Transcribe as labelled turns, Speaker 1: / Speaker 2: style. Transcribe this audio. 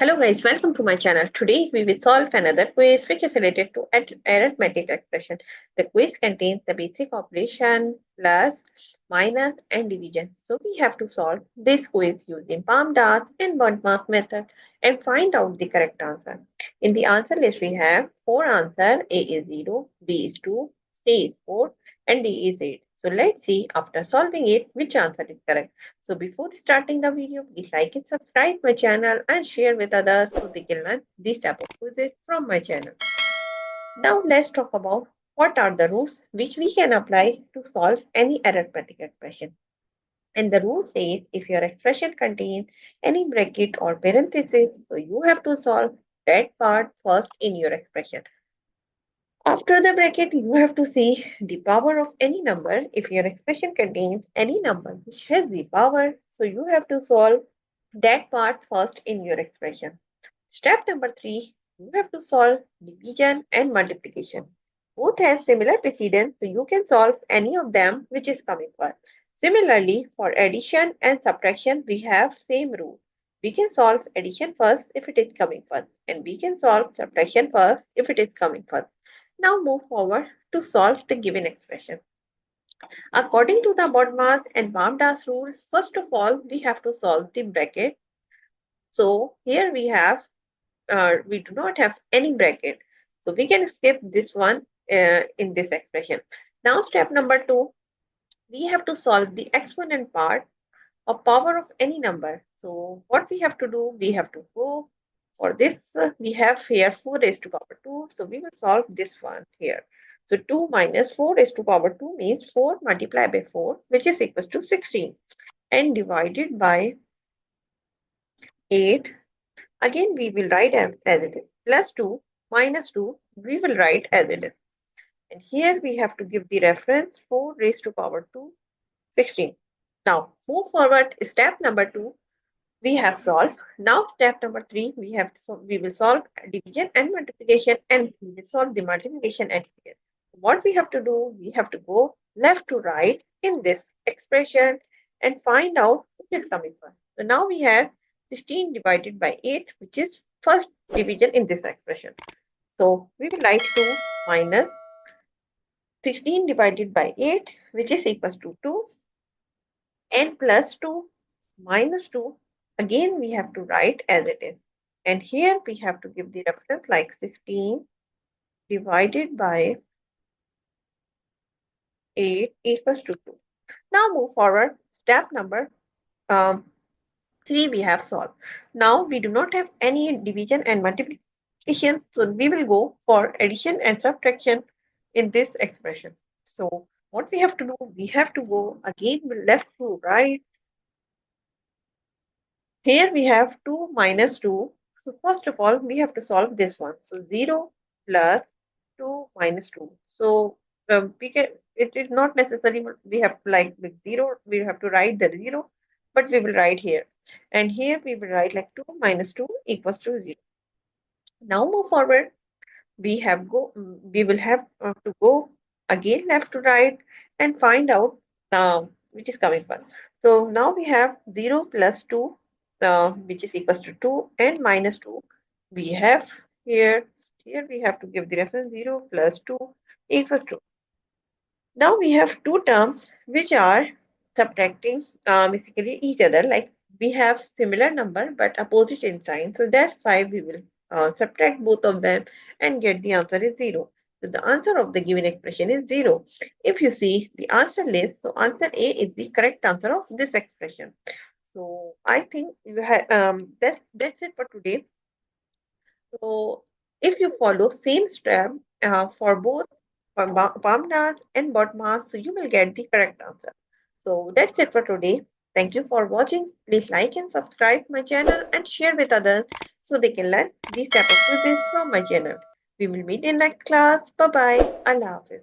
Speaker 1: Hello guys, welcome to my channel. Today we will solve another quiz which is related to arithmetic expression. The quiz contains the basic operation, plus, minus and division. So we have to solve this quiz using PAMDAS and BODMAS method and find out the correct answer. In the answer list we have 4 answers. A is 0, B is 2, C is 4 and D is 8. So let's see after solving it which answer is correct. So before starting the video, please like and subscribe my channel and share with others so they can learn this type of quizzes from my channel. Now let's talk about what are the rules which we can apply to solve any arithmetic expression. And the rule says if your expression contains any bracket or parenthesis, so you have to solve that part first in your expression. After the bracket, you have to see the power of any number. If your expression contains any number which has the power, so you have to solve that part first in your expression. Step number 3, you have to solve division and multiplication. Both have similar precedence, so you can solve any of them which is coming first. Similarly, for addition and subtraction, we have same rule. We can solve addition first if it is coming first, and we can solve subtraction first if it is coming first. Now move forward to solve the given expression. According to the BODMAS and PAMDAS rule, first of all, we have to solve the bracket. So here we do not have any bracket. So we can skip this one in this expression. Now step number 2, we have to solve the exponent part of power of any number. So what we have to do, we have to go for this. We have here 4 raised to power 2. So we will solve this one here. So 2 minus 4 raised to power 2 means 4 multiplied by 4, which is equals to 16, and divided by 8. Again, we will write as it is. Plus 2 minus 2, we will write as it is. And here we have to give the reference 4 raised to power 2, 16. Now move forward. Step number 2, we have solved. Now step number 3, we will solve division and multiplication, and we will solve the multiplication and division. What we have to do, we have to go left to right in this expression and find out which is coming first. So now we have 16 divided by 8, which is first division in this expression. So we will write 2 minus 16 divided by 8, which is equals to 2, and plus 2 minus 2. Again, we have to write as it is. And here we have to give the reference like 16 divided by 8 equals to 2. Now move forward. Step number 3 we have solved. Now we do not have any division and multiplication. So we will go for addition and subtraction in this expression. So what we have to do, we have to go again left to right. Here we have 2 minus 2. So first of all, we have to solve this one. So 0 plus 2 minus 2. So it is not necessary we have to like with 0, we have to write the 0, but we will write here. And here we will write like 2 minus 2 equals to 0. Now move forward. We will have to go again left to right and find out which is coming first. So now we have 0 plus 2, which is equals to 2, and minus 2. We have here we have to give the reference 0 plus 2 equals to. Now we have two terms which are subtracting basically each other. Like we have similar number but opposite in sign. So that's why we will subtract both of them and get the answer is 0. So the answer of the given expression is 0. If you see the answer list, so answer A is the correct answer of this expression. So I think you have that's it for today. So if you follow same step for both PAMDAS and BODMAS, so you will get the correct answer. So that's it for today. Thank you for watching. Please like and subscribe my channel and share with others so they can learn these type of quizzes from my channel. We will meet in next class. Bye bye. Allah Hafiz.